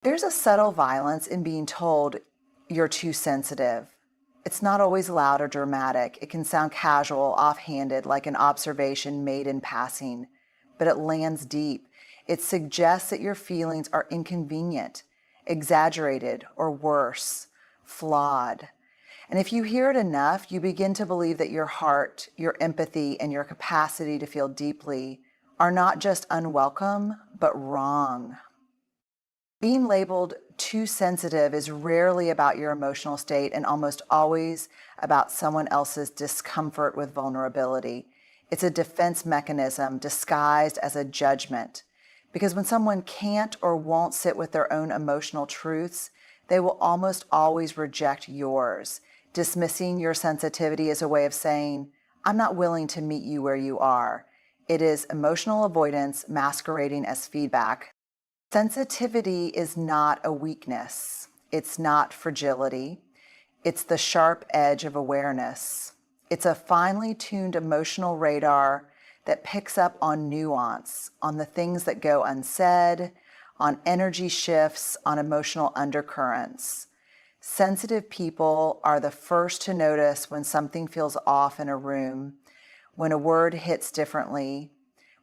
There's a subtle violence in being told you're too sensitive. It's not always loud or dramatic. It can sound casual, offhanded, like an observation made in passing, but it lands deep. It suggests that your feelings are inconvenient, exaggerated, or worse, flawed. And if you hear it enough, you begin to believe that your heart, your empathy, and your capacity to feel deeply are not just unwelcome, but wrong. Being labeled too sensitive is rarely about your emotional state and almost always about someone else's discomfort with vulnerability. It's a defense mechanism disguised as a judgment. Because when someone can't or won't sit with their own emotional truths, they will almost always reject yours, dismissing your sensitivity as a way of saying, "I'm not willing to meet you where you are." It is emotional avoidance masquerading as feedback. Sensitivity is not a weakness. It's not fragility. It's the sharp edge of awareness. It's a finely tuned emotional radar that picks up on nuance, on the things that go unsaid, on energy shifts, on emotional undercurrents. Sensitive people are the first to notice when something feels off in a room, when a word hits differently,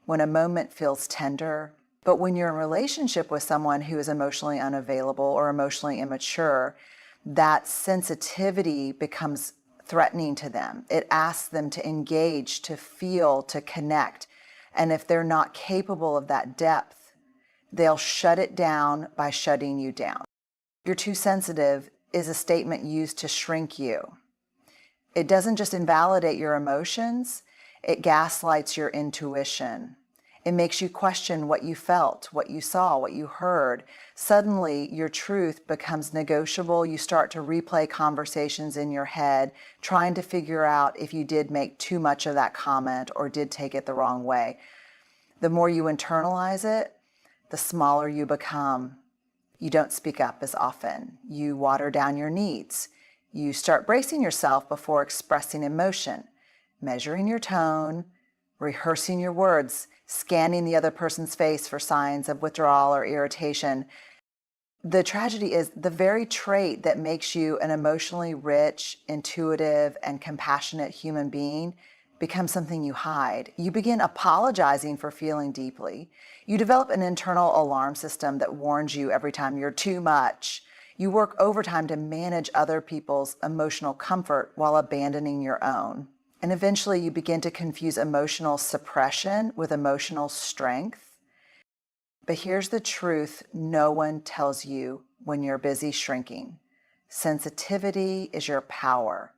when a moment feels tender. But when you're in a relationship with someone who is emotionally unavailable or emotionally immature, that sensitivity becomes threatening to them. It asks them to engage, to feel, to connect. And if they're not capable of that depth, they'll shut it down by shutting you down. "You're too sensitive" is a statement used to shrink you. It doesn't just invalidate your emotions, it gaslights your intuition. It makes you question what you felt, what you saw, what you heard. Suddenly, your truth becomes negotiable. You start to replay conversations in your head, trying to figure out if you did make too much of that comment or did take it the wrong way. The more you internalize it, the smaller you become. You don't speak up as often. You water down your needs. You start bracing yourself before expressing emotion, measuring your tone, rehearsing your words, scanning the other person's face for signs of withdrawal or irritation. The tragedy is the very trait that makes you an emotionally rich, intuitive, and compassionate human being becomes something you hide. You begin apologizing for feeling deeply. You develop an internal alarm system that warns you every time you're too much. You work overtime to manage other people's emotional comfort while abandoning your own. And eventually you begin to confuse emotional suppression with emotional strength. But here's the truth no one tells you when you're busy shrinking. Sensitivity is your power.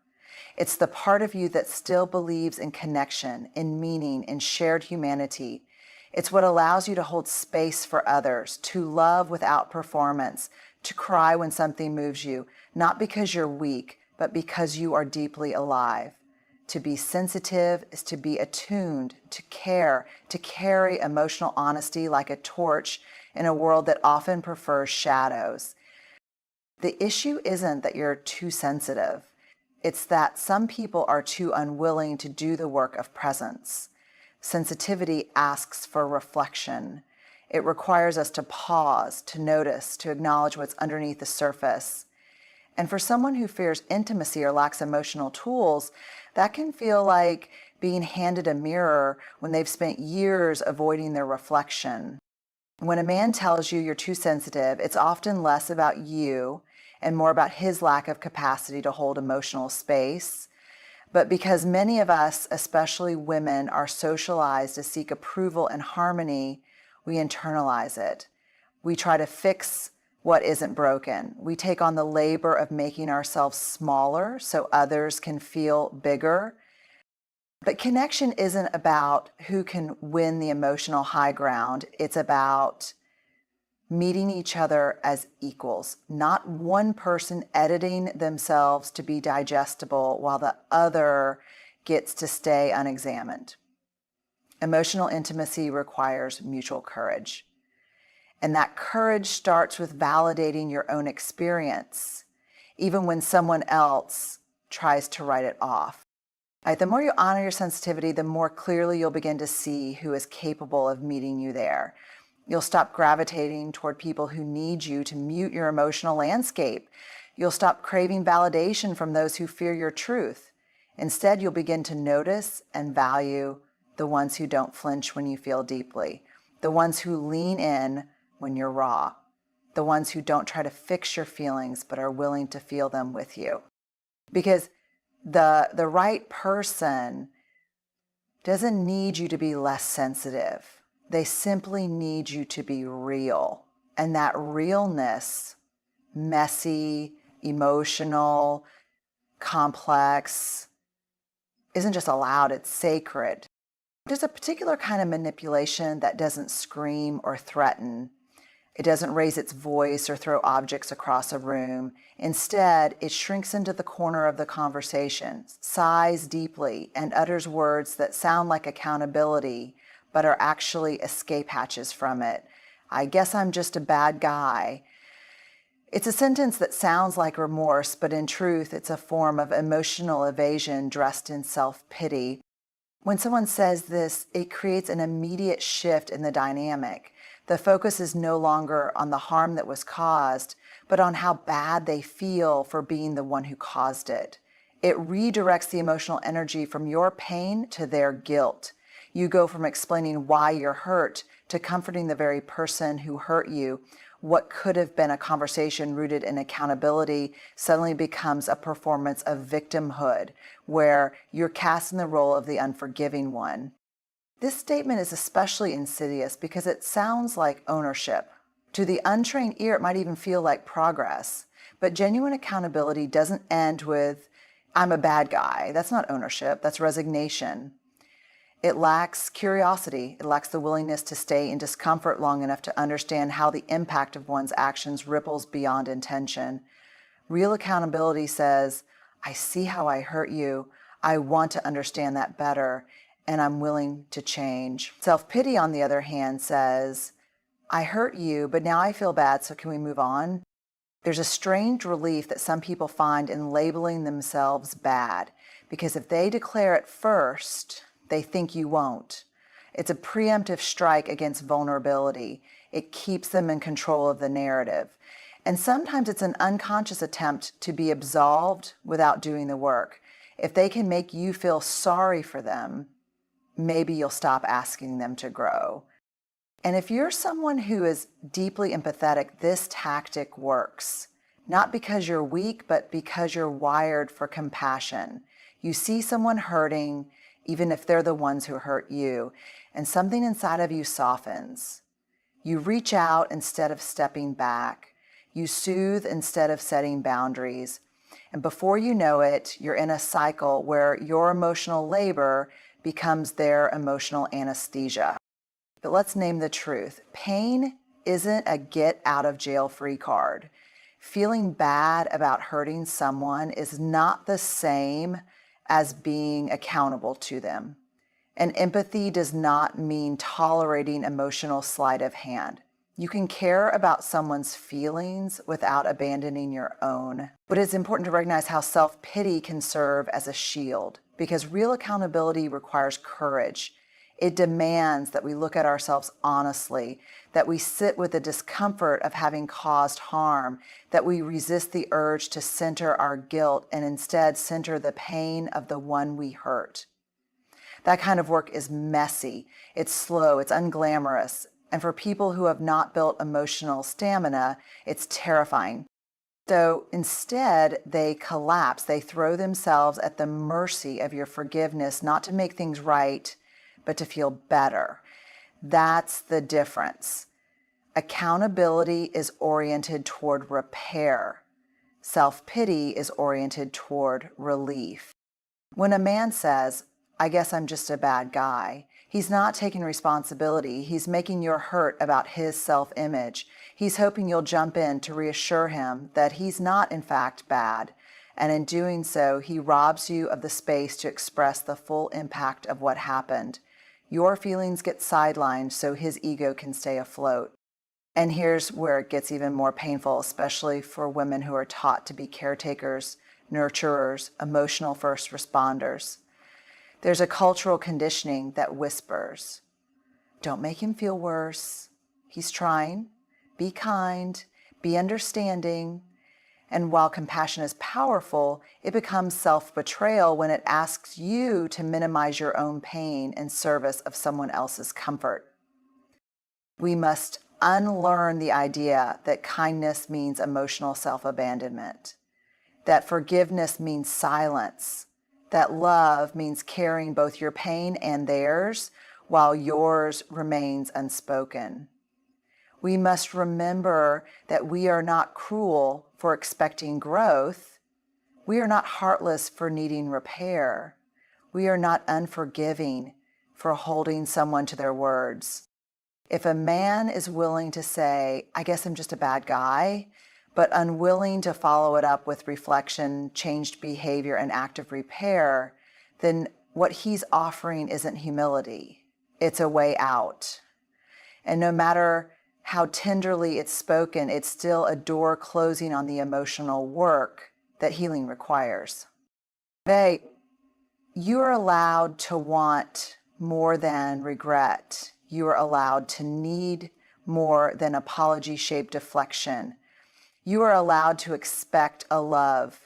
It's the part of you that still believes in connection, in meaning, in shared humanity. It's what allows you to hold space for others, to love without performance, to cry when something moves you, not because you're weak, but because you are deeply alive. To be sensitive is to be attuned, to care, to carry emotional honesty like a torch in a world that often prefers shadows. The issue isn't that you're too sensitive. It's that some people are too unwilling to do the work of presence. Sensitivity asks for reflection. It requires us to pause, to notice, to acknowledge what's underneath the surface. And for someone who fears intimacy or lacks emotional tools, that can feel like being handed a mirror when they've spent years avoiding their reflection. When a man tells you you're too sensitive, it's often less about you and more about his lack of capacity to hold emotional space. But because many of us, especially women, are socialized to seek approval and harmony, we internalize it. We try to fix what isn't broken. We take on the labor of making ourselves smaller so others can feel bigger. But connection isn't about who can win the emotional high ground. It's about meeting each other as equals, not one person editing themselves to be digestible while the other gets to stay unexamined. Emotional intimacy requires mutual courage. And that courage starts with validating your own experience, even when someone else tries to write it off. The more you honor your sensitivity, the more clearly you'll begin to see who is capable of meeting you there. You'll stop gravitating toward people who need you to mute your emotional landscape. You'll stop craving validation from those who fear your truth. Instead, you'll begin to notice and value the ones who don't flinch when you feel deeply, the ones who lean in when you're raw, the ones who don't try to fix your feelings but are willing to feel them with you. Because the right person doesn't need you to be less sensitive. They simply need you to be real. And that realness, messy, emotional, complex, isn't just allowed, it's sacred. There's a particular kind of manipulation that doesn't scream or threaten. It doesn't raise its voice or throw objects across a room. Instead, it shrinks into the corner of the conversation, sighs deeply, and utters words that sound like accountability, but are actually escape hatches from it. I guess I'm just a bad guy. It's a sentence that sounds like remorse, but in truth, it's a form of emotional evasion dressed in self-pity. When someone says this, it creates an immediate shift in the dynamic. The focus is no longer on the harm that was caused, but on how bad they feel for being the one who caused it. It redirects the emotional energy from your pain to their guilt. You go from explaining why you're hurt to comforting the very person who hurt you. What could have been a conversation rooted in accountability suddenly becomes a performance of victimhood, where you're cast in the role of the unforgiving one. This statement is especially insidious because it sounds like ownership. To the untrained ear, it might even feel like progress. But genuine accountability doesn't end with, I'm a bad guy. That's not ownership, that's resignation. It lacks curiosity. It lacks the willingness to stay in discomfort long enough to understand how the impact of one's actions ripples beyond intention. Real accountability says, I see how I hurt you. I want to understand that better, and I'm willing to change. Self-pity, on the other hand, says, I hurt you, but now I feel bad, so can we move on? There's a strange relief that some people find in labeling themselves bad, because if they declare it first, they think you won't. It's a preemptive strike against vulnerability. It keeps them in control of the narrative. And sometimes it's an unconscious attempt to be absolved without doing the work. If they can make you feel sorry for them, maybe you'll stop asking them to grow. And if you're someone who is deeply empathetic, this tactic works. Not because you're weak, but because you're wired for compassion. You see someone hurting, even if they're the ones who hurt you, and something inside of you softens. You reach out instead of stepping back. You soothe instead of setting boundaries. And before you know it, you're in a cycle where your emotional labor becomes their emotional anesthesia. But let's name the truth. Pain isn't a get-out-of-jail-free card. Feeling bad about hurting someone is not the same as being accountable to them. And empathy does not mean tolerating emotional sleight of hand. You can care about someone's feelings without abandoning your own. But it's important to recognize how self-pity can serve as a shield, because real accountability requires courage. It demands that we look at ourselves honestly, that we sit with the discomfort of having caused harm, that we resist the urge to center our guilt and instead center the pain of the one we hurt. That kind of work is messy, it's slow, it's unglamorous, and for people who have not built emotional stamina, it's terrifying. So instead, they collapse, they throw themselves at the mercy of your forgiveness, not to make things right, but to feel better. That's the difference. Accountability is oriented toward repair. Self-pity is oriented toward relief. When a man says, I guess I'm just a bad guy, he's not taking responsibility. He's making your hurt about his self-image. He's hoping you'll jump in to reassure him that he's not, in fact, bad. And in doing so, he robs you of the space to express the full impact of what happened. Your feelings get sidelined so his ego can stay afloat. And here's where it gets even more painful, especially for women who are taught to be caretakers, nurturers, emotional first responders. There's a cultural conditioning that whispers, don't make him feel worse. He's trying. Be kind. Be understanding. And while compassion is powerful, it becomes self-betrayal when it asks you to minimize your own pain in service of someone else's comfort. We must unlearn the idea that kindness means emotional self-abandonment, that forgiveness means silence, that love means carrying both your pain and theirs while yours remains unspoken. We must remember that we are not cruel for expecting growth. We are not heartless for needing repair. We are not unforgiving for holding someone to their words. If a man is willing to say, I guess I'm just a bad guy, but unwilling to follow it up with reflection, changed behavior, and active repair, then what he's offering isn't humility. It's a way out. And no matter how tenderly it's spoken, it's still a door closing on the emotional work that healing requires. Hey, you are allowed to want more than regret. You are allowed to need more than apology-shaped deflection. You are allowed to expect a love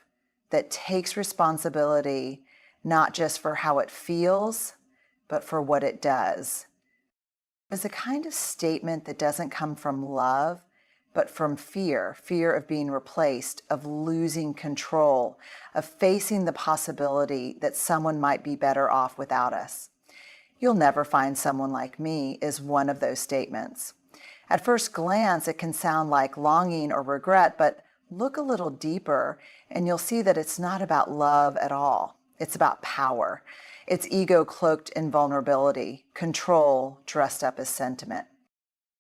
that takes responsibility, not just for how it feels, but for what it does. It's a kind of statement that doesn't come from love, but from fear of being replaced, of losing control, of facing the possibility that someone might be better off without us. You'll never find someone like me is one of those statements. At first glance, it can sound like longing or regret, but look a little deeper and you'll see that it's not about love at all. It's about power. It's ego cloaked in vulnerability, control dressed up as sentiment.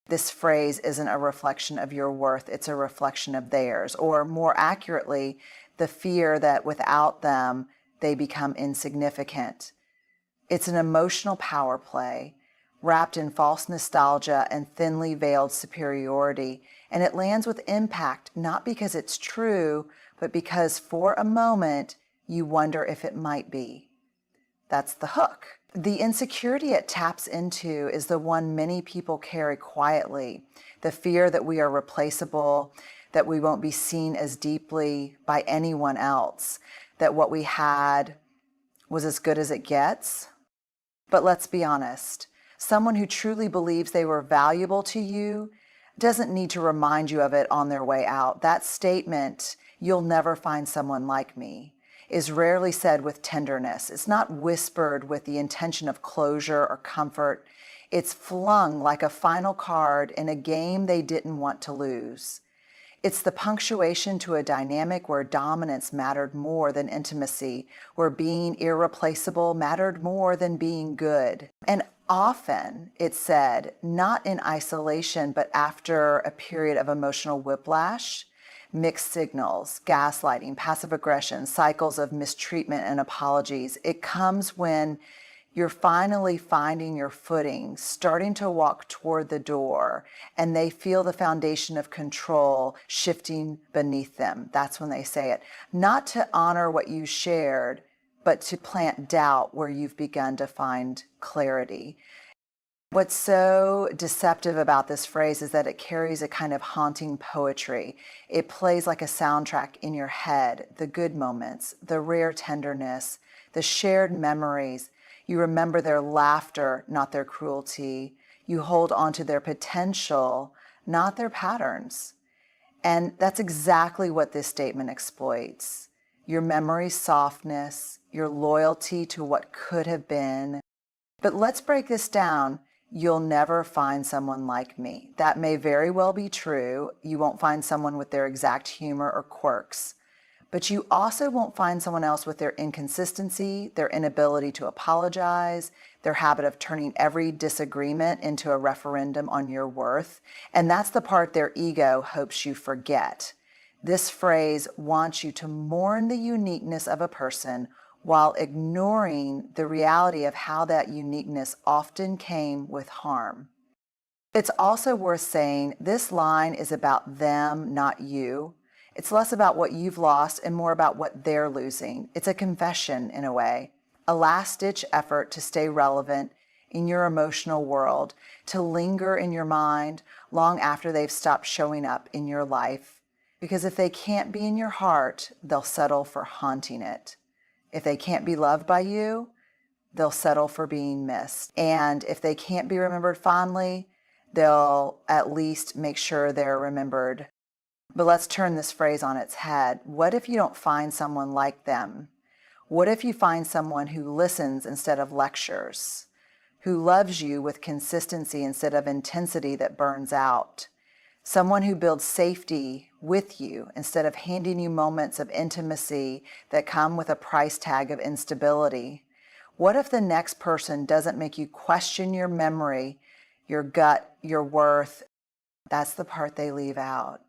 This phrase isn't a reflection of your worth, it's a reflection of theirs, or more accurately, the fear that without them, they become insignificant. It's an emotional power play, wrapped in false nostalgia and thinly veiled superiority, and it lands with impact, not because it's true, but because for a moment, you wonder if it might be. That's the hook. The insecurity it taps into is the one many people carry quietly. The fear that we are replaceable, that we won't be seen as deeply by anyone else, that what we had was as good as it gets. But let's be honest, someone who truly believes they were valuable to you doesn't need to remind you of it on their way out. That statement, "You'll never find someone like me," is rarely said with tenderness. It's not whispered with the intention of closure or comfort. It's flung like a final card in a game they didn't want to lose. It's the punctuation to a dynamic where dominance mattered more than intimacy, where being irreplaceable mattered more than being good. And often it's said, not in isolation, but after a period of emotional whiplash, mixed signals, gaslighting, passive aggression, cycles of mistreatment and apologies. It comes when you're finally finding your footing, starting to walk toward the door, and they feel the foundation of control shifting beneath them. That's when they say it. Not to honor what you shared, but to plant doubt where you've begun to find clarity. What's so deceptive about this phrase is that it carries a kind of haunting poetry. It plays like a soundtrack in your head, the good moments, the rare tenderness, the shared memories. You remember their laughter, not their cruelty. You hold on to their potential, not their patterns. And that's exactly what this statement exploits. Your memory's softness, your loyalty to what could have been. But let's break this down. You'll never find someone like me. That may very well be true. You won't find someone with their exact humor or quirks. But you also won't find someone else with their inconsistency, their inability to apologize, their habit of turning every disagreement into a referendum on your worth. And that's the part their ego hopes you forget. This phrase wants you to mourn the uniqueness of a person while ignoring the reality of how that uniqueness often came with harm. It's also worth saying this line is about them, not you. It's less about what you've lost and more about what they're losing. It's a confession in a way, a last-ditch effort to stay relevant in your emotional world, to linger in your mind long after they've stopped showing up in your life. Because if they can't be in your heart, they'll settle for haunting it. If they can't be loved by you, they'll settle for being missed. And if they can't be remembered fondly, they'll at least make sure they're remembered. But let's turn this phrase on its head. What if you don't find someone like them? What if you find someone who listens instead of lectures, who loves you with consistency instead of intensity that burns out, someone who builds safety with you instead of handing you moments of intimacy that come with a price tag of instability? What if the next person doesn't make you question your memory, your gut, your worth? That's the part they leave out.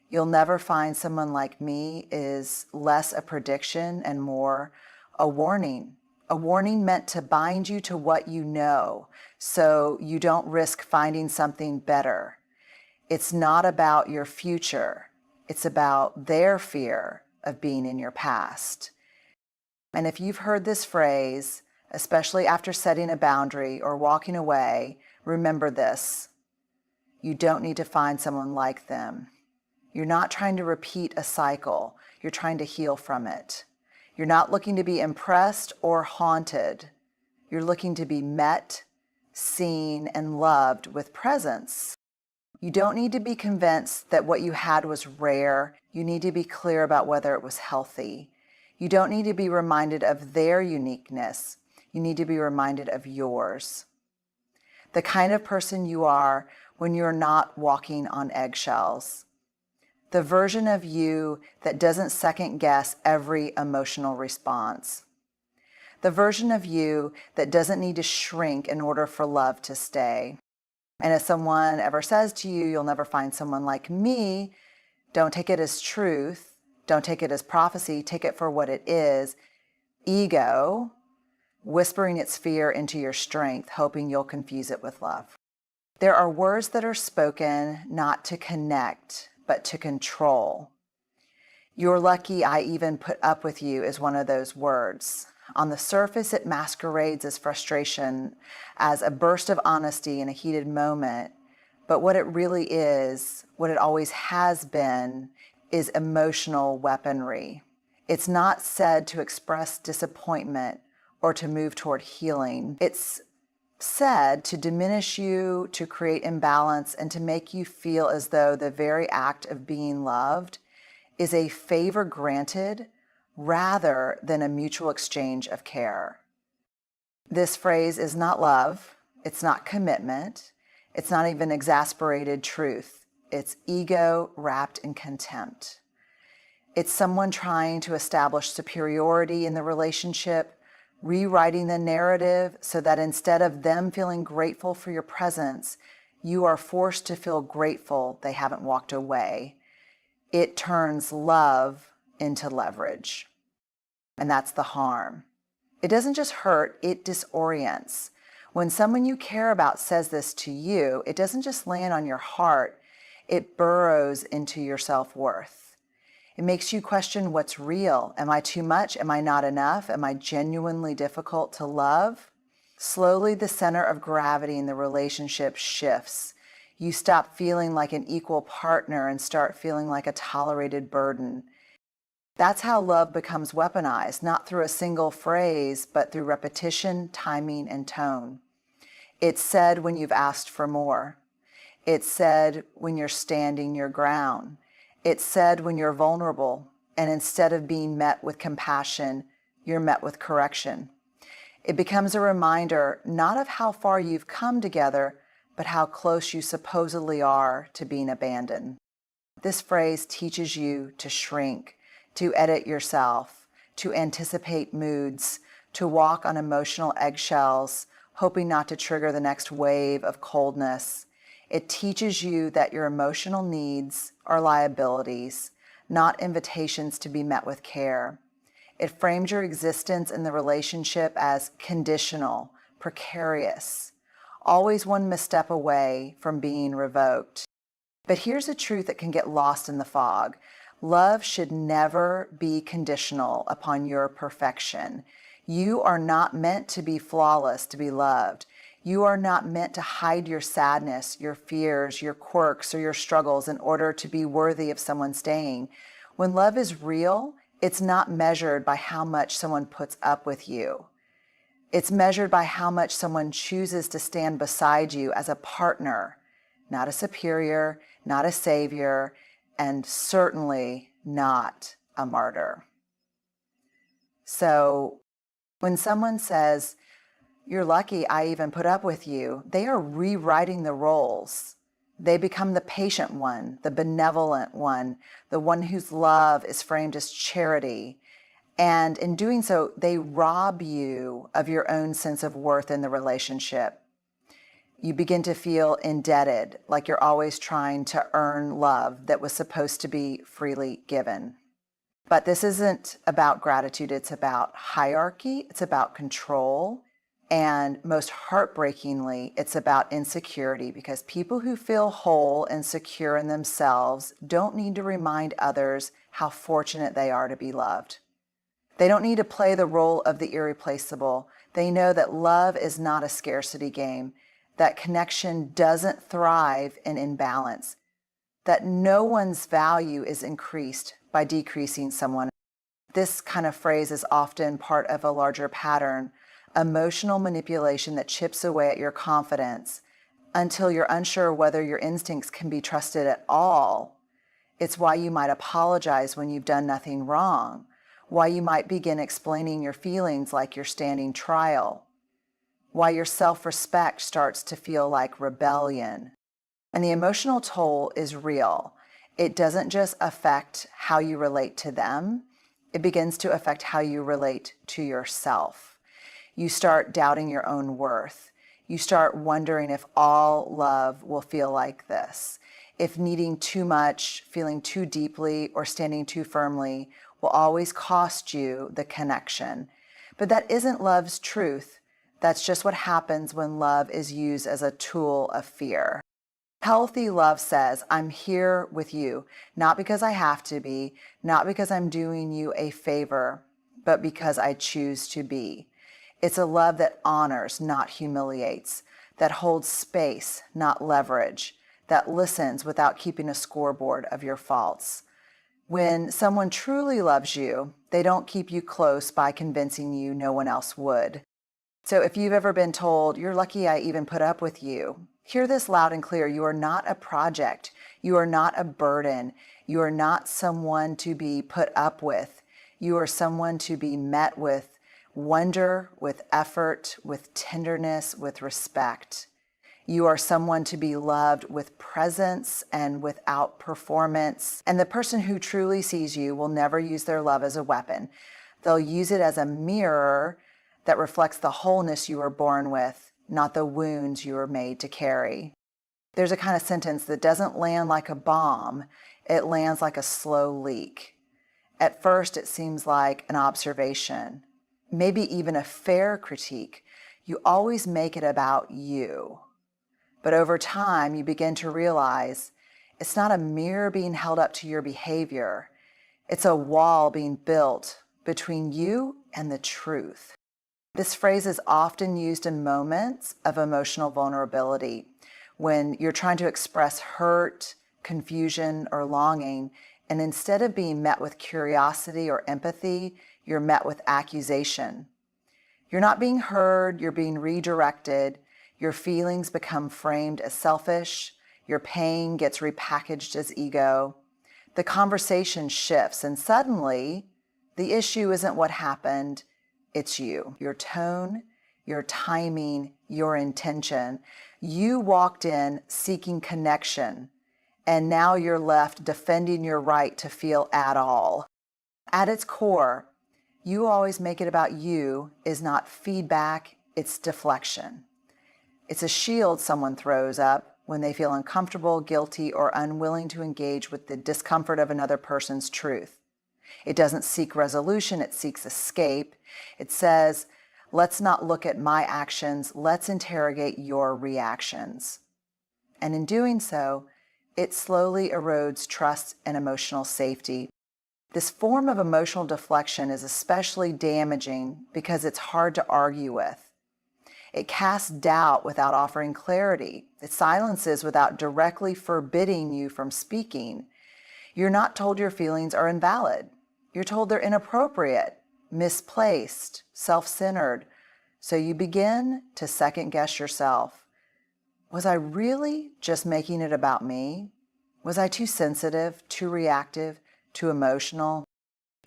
You'll never find someone like me is less a prediction and more a warning meant to bind you to what you know so you don't risk finding something better. It's not about your future. It's about their fear of being in your past. And if you've heard this phrase, especially after setting a boundary or walking away, remember this. You don't need to find someone like them. You're not trying to repeat a cycle. You're trying to heal from it. You're not looking to be impressed or haunted. You're looking to be met, seen, and loved with presence. You don't need to be convinced that what you had was rare. You need to be clear about whether it was healthy. You don't need to be reminded of their uniqueness. You need to be reminded of yours. The kind of person you are when you're not walking on eggshells. The version of you that doesn't second guess every emotional response. The version of you that doesn't need to shrink in order for love to stay. And if someone ever says to you, you'll never find someone like me, don't take it as truth. Don't take it as prophecy. Take it for what it is. Ego, whispering its fear into your strength, hoping you'll confuse it with love. There are words that are spoken not to connect, but to control. You're lucky I even put up with you is one of those words. On the surface, it masquerades as frustration, as a burst of honesty in a heated moment. But what it really is, what it always has been, is emotional weaponry. It's not said to express disappointment or to move toward healing. It's said to diminish you, to create imbalance, and to make you feel as though the very act of being loved is a favor granted rather than a mutual exchange of care. This phrase is not love. It's not commitment. It's not even exasperated truth. It's ego wrapped in contempt. It's someone trying to establish superiority in the relationship, rewriting the narrative so that instead of them feeling grateful for your presence, you are forced to feel grateful they haven't walked away. It turns love into leverage. And that's the harm. It doesn't just hurt, it disorients. When someone you care about says this to you, it doesn't just land on your heart, it burrows into your self-worth. It makes you question what's real. Am I too much? Am I not enough? Am I genuinely difficult to love? Slowly, the center of gravity in the relationship shifts. You stop feeling like an equal partner and start feeling like a tolerated burden. That's how love becomes weaponized, not through a single phrase, but through repetition, timing, and tone. It's said when you've asked for more. It's said when you're standing your ground. It's said when you're vulnerable, and instead of being met with compassion, you're met with correction. It becomes a reminder not of how far you've come together, but how close you supposedly are to being abandoned. This phrase teaches you to shrink, to edit yourself, to anticipate moods, to walk on emotional eggshells, hoping not to trigger the next wave of coldness. It teaches you that your emotional needs are liabilities, not invitations to be met with care. It frames your existence in the relationship as conditional, precarious, always one misstep away from being revoked. But here's a truth that can get lost in the fog. Love should never be conditional upon your perfection. You are not meant to be flawless to be loved. You are not meant to hide your sadness, your fears, your quirks, or your struggles in order to be worthy of someone staying. When love is real, it's not measured by how much someone puts up with you. It's measured by how much someone chooses to stand beside you as a partner, not a superior, not a savior, and certainly not a martyr. So when someone says, "You're lucky I even put up with you," they are rewriting the roles. They become the patient one, the benevolent one, the one whose love is framed as charity. And in doing so, they rob you of your own sense of worth in the relationship. You begin to feel indebted, like you're always trying to earn love that was supposed to be freely given. But this isn't about gratitude, it's about hierarchy, it's about control, and most heartbreakingly, it's about insecurity, because people who feel whole and secure in themselves don't need to remind others how fortunate they are to be loved. They don't need to play the role of the irreplaceable. They know that love is not a scarcity game, that connection doesn't thrive in imbalance, that no one's value is increased by decreasing someone. This kind of phrase is often part of a larger pattern, emotional manipulation that chips away at your confidence until you're unsure whether your instincts can be trusted at all. It's why you might apologize when you've done nothing wrong, why you might begin explaining your feelings like you're standing trial, why your self-respect starts to feel like rebellion. And the emotional toll is real. It doesn't just affect how you relate to them, it begins to affect how you relate to yourself. You start doubting your own worth. You start wondering if all love will feel like this, if needing too much, feeling too deeply, or standing too firmly will always cost you the connection. But that isn't love's truth. That's just what happens when love is used as a tool of fear. Healthy love says, "I'm here with you, not because I have to be, not because I'm doing you a favor, but because I choose to be." It's a love that honors, not humiliates, that holds space, not leverage, that listens without keeping a scoreboard of your faults. When someone truly loves you, they don't keep you close by convincing you no one else would. So if you've ever been told, "You're lucky I even put up with you," hear this loud and clear. You are not a project. You are not a burden. You are not someone to be put up with. You are someone to be met with wonder, with effort, with tenderness, with respect. You are someone to be loved with presence and without performance. And the person who truly sees you will never use their love as a weapon. They'll use it as a mirror that reflects the wholeness you were born with, not the wounds you were made to carry. There's a kind of sentence that doesn't land like a bomb, it lands like a slow leak. At first, it seems like an observation, maybe even a fair critique. You always make it about you. But over time, you begin to realize it's not a mirror being held up to your behavior. It's a wall being built between you and the truth. This phrase is often used in moments of emotional vulnerability, when you're trying to express hurt, confusion, or longing, and instead of being met with curiosity or empathy, you're met with accusation. You're not being heard, you're being redirected, your feelings become framed as selfish, your pain gets repackaged as ego. The conversation shifts, and suddenly, the issue isn't what happened, it's you. Your tone, your timing, your intention. You walked in seeking connection, and now you're left defending your right to feel at all. At its core, "You always make it about you" is not feedback, it's deflection. It's a shield someone throws up when they feel uncomfortable, guilty, or unwilling to engage with the discomfort of another person's truth. It doesn't seek resolution, it seeks escape. It says, "Let's not look at my actions, let's interrogate your reactions." And in doing so, it slowly erodes trust and emotional safety. This form of emotional deflection is especially damaging because it's hard to argue with. It casts doubt without offering clarity. It silences without directly forbidding you from speaking. You're not told your feelings are invalid. You're told they're inappropriate, misplaced, self-centered. So you begin to second guess yourself. Was I really just making it about me? Was I too sensitive, too reactive, too emotional?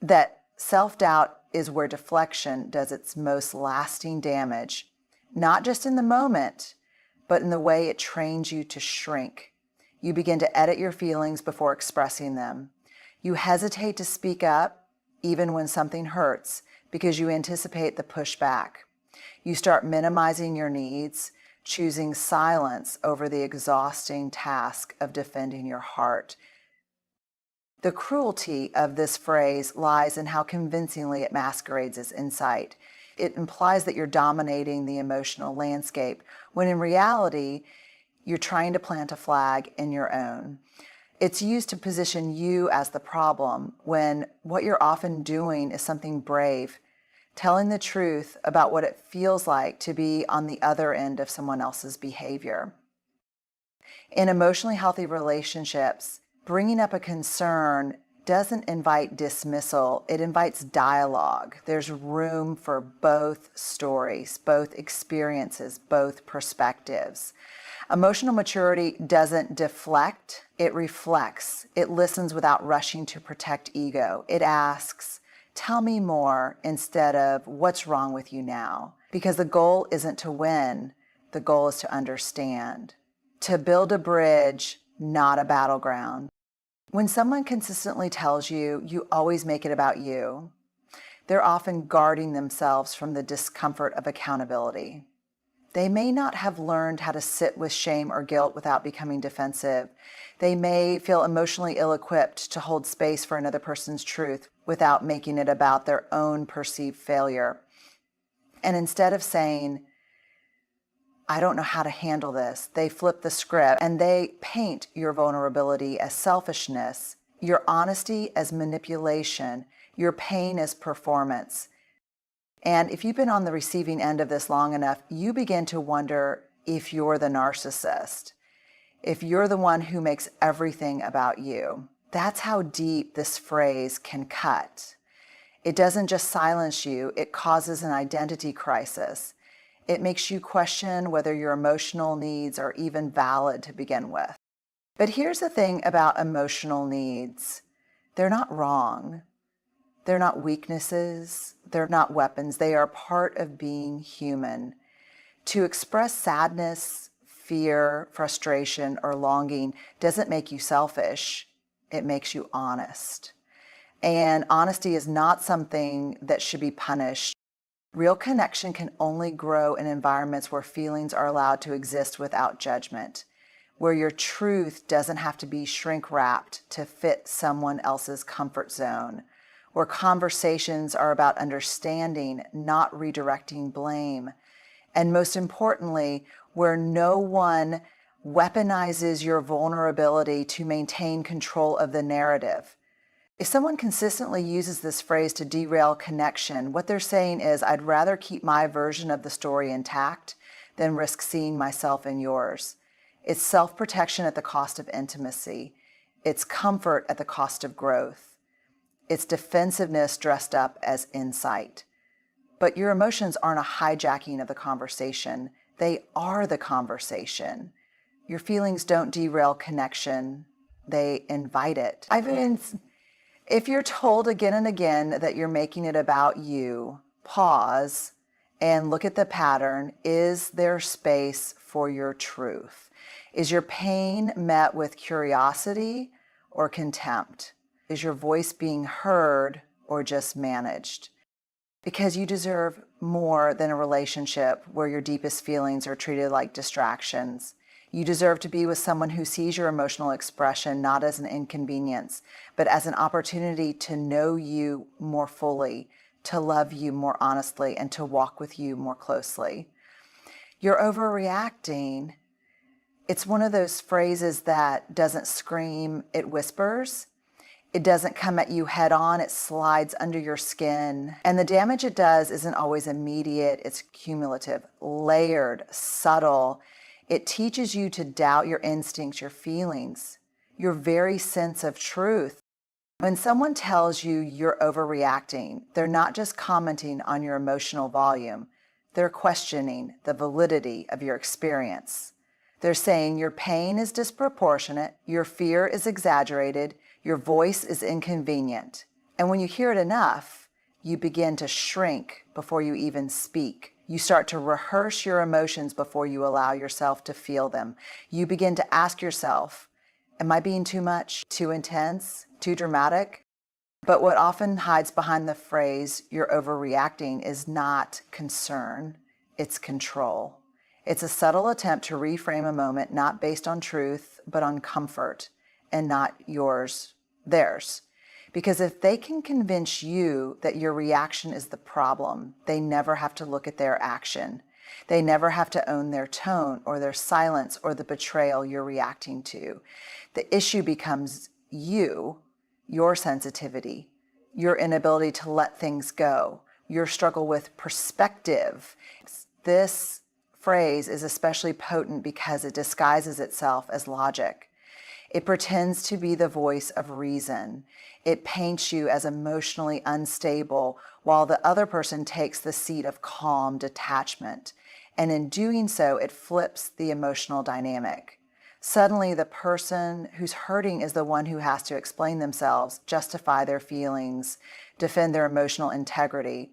That self-doubt is where deflection does its most lasting damage, not just in the moment, but in the way it trains you to shrink. You begin to edit your feelings before expressing them. You hesitate to speak up, even when something hurts, because you anticipate the pushback. You start minimizing your needs, choosing silence over the exhausting task of defending your heart. The cruelty of this phrase lies in how convincingly it masquerades as insight. It implies that you're dominating the emotional landscape, when in reality, you're trying to plant a flag in your own. It's used to position you as the problem, when what you're often doing is something brave, telling the truth about what it feels like to be on the other end of someone else's behavior. In emotionally healthy relationships, bringing up a concern doesn't invite dismissal, it invites dialogue. There's room for both stories, both experiences, both perspectives. Emotional maturity doesn't deflect, it reflects. It listens without rushing to protect ego. It asks, tell me more, instead of what's wrong with you now? Because the goal isn't to win, the goal is to understand, to build a bridge, not a battleground. When someone consistently tells you, you always make it about you, they're often guarding themselves from the discomfort of accountability. They may not have learned how to sit with shame or guilt without becoming defensive. They may feel emotionally ill-equipped to hold space for another person's truth without making it about their own perceived failure. And instead of saying, I don't know how to handle this, they flip the script and they paint your vulnerability as selfishness, your honesty as manipulation, your pain as performance. And if you've been on the receiving end of this long enough, you begin to wonder if you're the narcissist, if you're the one who makes everything about you. That's how deep this phrase can cut. It doesn't just silence you, it causes an identity crisis. It makes you question whether your emotional needs are even valid to begin with. But here's the thing about emotional needs. They're not wrong. They're not weaknesses. They're not weapons. They are part of being human. To express sadness, fear, frustration, or longing doesn't make you selfish. It makes you honest. And honesty is not something that should be punished. Real connection can only grow in environments where feelings are allowed to exist without judgment, where your truth doesn't have to be shrink-wrapped to fit someone else's comfort zone, where conversations are about understanding, not redirecting blame, and most importantly, where no one weaponizes your vulnerability to maintain control of the narrative. If someone consistently uses this phrase to derail connection, what they're saying is, I'd rather keep my version of the story intact than risk seeing myself in yours. It's self-protection at the cost of intimacy. It's comfort at the cost of growth. It's defensiveness dressed up as insight. But your emotions aren't a hijacking of the conversation. They are the conversation. Your feelings don't derail connection. They invite it. If you're told again and again that you're making it about you, pause and look at the pattern. Is there space for your truth? Is your pain met with curiosity or contempt? Is your voice being heard or just managed? Because you deserve more than a relationship where your deepest feelings are treated like distractions. You deserve to be with someone who sees your emotional expression not as an inconvenience, but as an opportunity to know you more fully, to love you more honestly, and to walk with you more closely. You're overreacting. It's one of those phrases that doesn't scream, it whispers. It doesn't come at you head on, it slides under your skin. And the damage it does isn't always immediate, it's cumulative, layered, subtle. It teaches you to doubt your instincts, your feelings, your very sense of truth. When someone tells you you're overreacting, they're not just commenting on your emotional volume, they're questioning the validity of your experience. They're saying your pain is disproportionate, your fear is exaggerated, your voice is inconvenient. And when you hear it enough, you begin to shrink before you even speak. You start to rehearse your emotions before you allow yourself to feel them. You begin to ask yourself, am I being too much, too intense, too dramatic? But what often hides behind the phrase, you're overreacting, is not concern, it's control. It's a subtle attempt to reframe a moment not based on truth, but on comfort, and not yours, theirs. Because if they can convince you that your reaction is the problem, they never have to look at their action. They never have to own their tone or their silence or the betrayal you're reacting to. The issue becomes you, your sensitivity, your inability to let things go, your struggle with perspective. This phrase is especially potent because it disguises itself as logic. It pretends to be the voice of reason. It paints you as emotionally unstable while the other person takes the seat of calm detachment. And in doing so, it flips the emotional dynamic. Suddenly, the person who's hurting is the one who has to explain themselves, justify their feelings, defend their emotional integrity.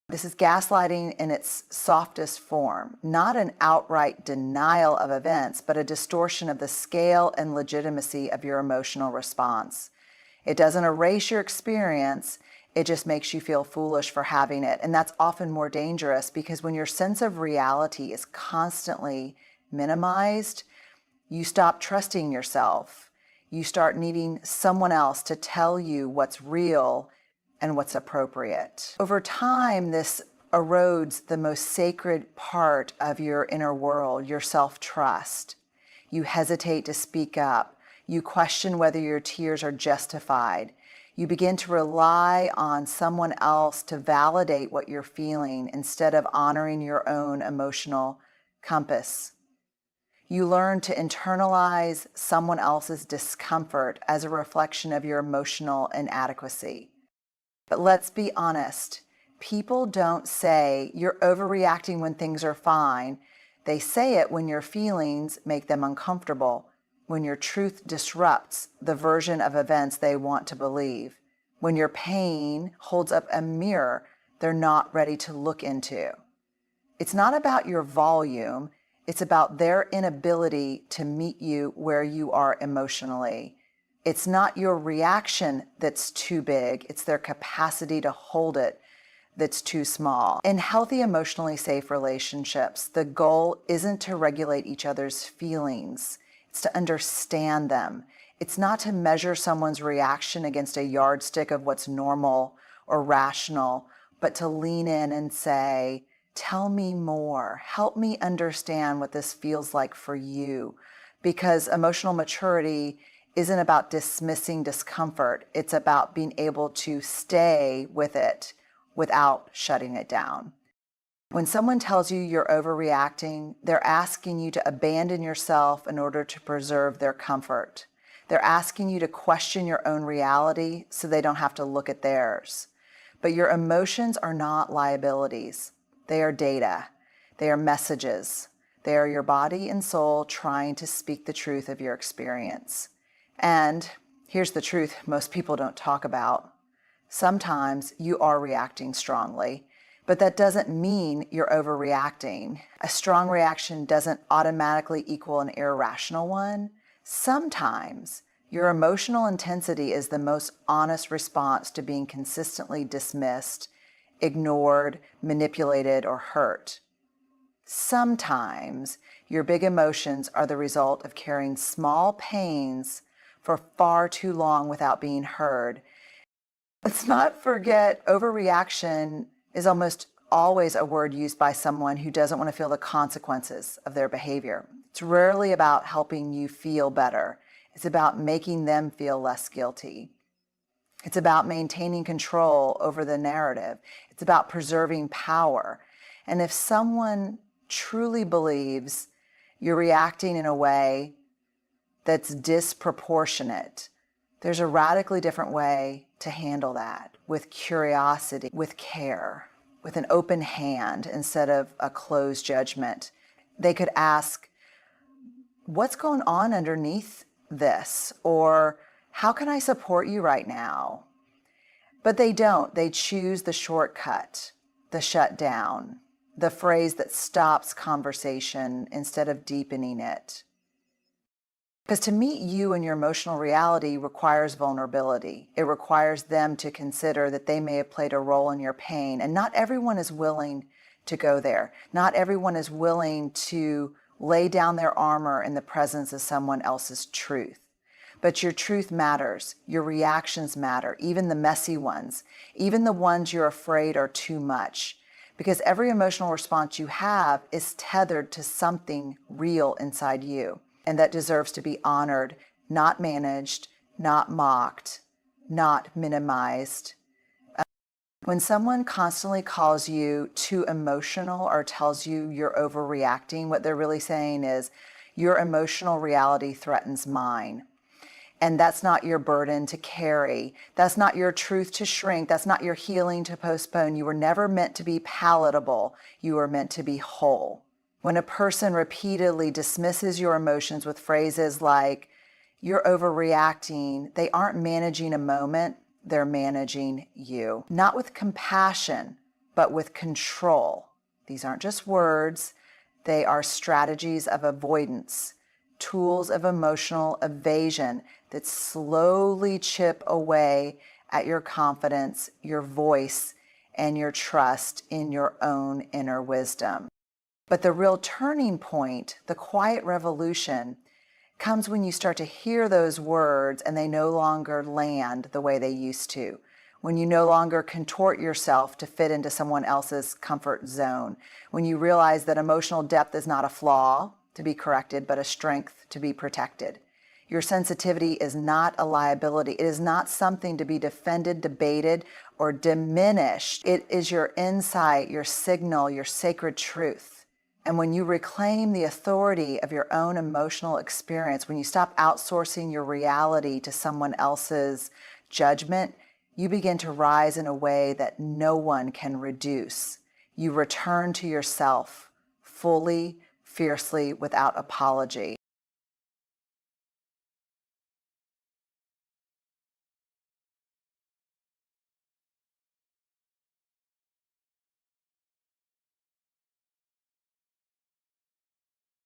This is gaslighting in its softest form, not an outright denial of events, but a distortion of the scale and legitimacy of your emotional response. It doesn't erase your experience, it just makes you feel foolish for having it. And that's often more dangerous because when your sense of reality is constantly minimized, you stop trusting yourself. You start needing someone else to tell you what's real and what's appropriate. Over time, this erodes the most sacred part of your inner world, your self-trust. You hesitate to speak up. You question whether your tears are justified. You begin to rely on someone else to validate what you're feeling instead of honoring your own emotional compass. You learn to internalize someone else's discomfort as a reflection of your emotional inadequacy. But let's be honest, people don't say you're overreacting when things are fine. They say it when your feelings make them uncomfortable, when your truth disrupts the version of events they want to believe, when your pain holds up a mirror they're not ready to look into. It's not about your volume, it's about their inability to meet you where you are emotionally. It's not your reaction that's too big, it's their capacity to hold it that's too small. In healthy, emotionally safe relationships, the goal isn't to regulate each other's feelings, it's to understand them. It's not to measure someone's reaction against a yardstick of what's normal or rational, but to lean in and say, tell me more, help me understand what this feels like for you. Because emotional maturity isn't about dismissing discomfort. It's about being able to stay with it without shutting it down. When someone tells you you're overreacting, they're asking you to abandon yourself in order to preserve their comfort. They're asking you to question your own reality so they don't have to look at theirs. But your emotions are not liabilities. They are data. They are messages. They are your body and soul trying to speak the truth of your experience. And here's the truth most people don't talk about. Sometimes you are reacting strongly, but that doesn't mean you're overreacting. A strong reaction doesn't automatically equal an irrational one. Sometimes your emotional intensity is the most honest response to being consistently dismissed, ignored, manipulated, or hurt. Sometimes your big emotions are the result of carrying small pains for far too long without being heard. Let's not forget, overreaction is almost always a word used by someone who doesn't want to feel the consequences of their behavior. It's rarely about helping you feel better. It's about making them feel less guilty. It's about maintaining control over the narrative. It's about preserving power. And if someone truly believes you're reacting in a way that's disproportionate, there's a radically different way to handle that, with curiosity, with care, with an open hand instead of a closed judgment. They could ask, what's going on underneath this? Or how can I support you right now? But they don't. They choose the shortcut, the shutdown, the phrase that stops conversation instead of deepening it. Because to meet you in your emotional reality requires vulnerability. It requires them to consider that they may have played a role in your pain. And not everyone is willing to go there. Not everyone is willing to lay down their armor in the presence of someone else's truth. But your truth matters. Your reactions matter, even the messy ones, even the ones you're afraid are too much. Because every emotional response you have is tethered to something real inside you, and that deserves to be honored, not managed, not mocked, not minimized. When someone constantly calls you too emotional or tells you you're overreacting, what they're really saying is, your emotional reality threatens mine. And that's not your burden to carry. That's not your truth to shrink. That's not your healing to postpone. You were never meant to be palatable. You were meant to be whole. When a person repeatedly dismisses your emotions with phrases like, you're overreacting, they aren't managing a moment, they're managing you. Not with compassion, but with control. These aren't just words, they are strategies of avoidance, tools of emotional evasion that slowly chip away at your confidence, your voice, and your trust in your own inner wisdom. But the real turning point, the quiet revolution, comes when you start to hear those words and they no longer land the way they used to. When you no longer contort yourself to fit into someone else's comfort zone. When you realize that emotional depth is not a flaw to be corrected, but a strength to be protected. Your sensitivity is not a liability. It is not something to be defended, debated, or diminished. It is your insight, your signal, your sacred truth. And when you reclaim the authority of your own emotional experience, when you stop outsourcing your reality to someone else's judgment, you begin to rise in a way that no one can reduce. You return to yourself fully, fiercely, without apology.